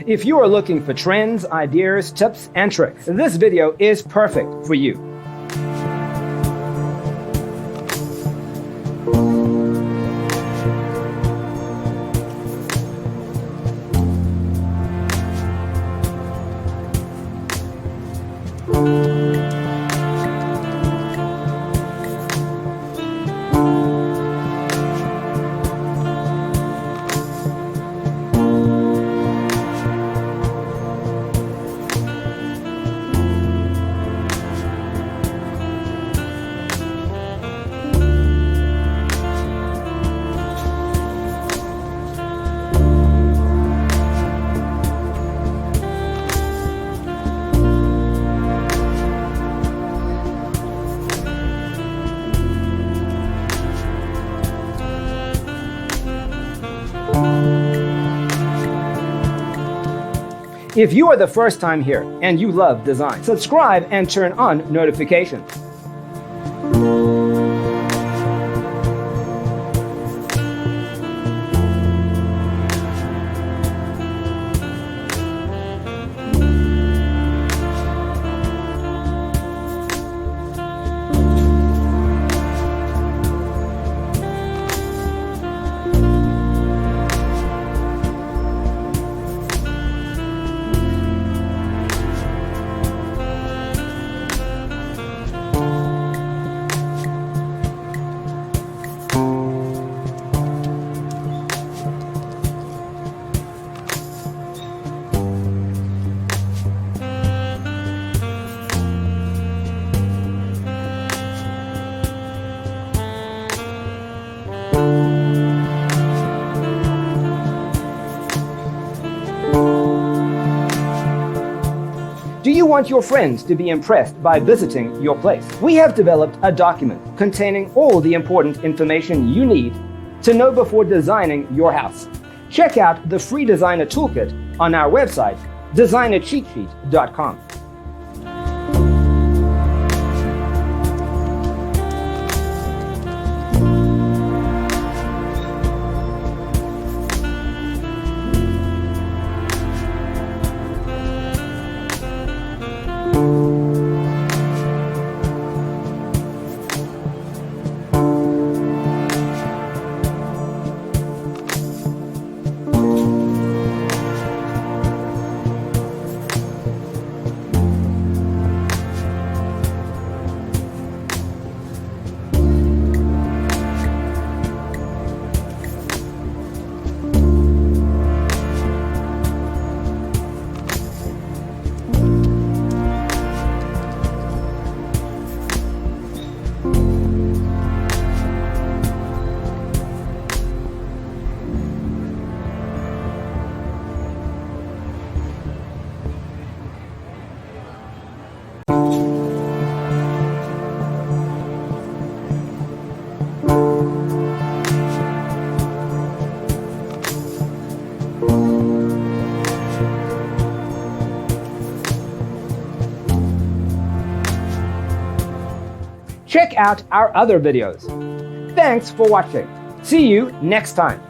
If you are looking for trends, ideas, tips, and tricks, this video is perfect for you. If you are the first time here and you love design, subscribe and turn on notifications. Do you want your friends to be impressed by visiting your place? We have developed a document containing all the important information you need to know before designing your house. Check out the free designer toolkit on our website, designercheatsheet.com. Check out our other videos. Thanks for watching. See you next time.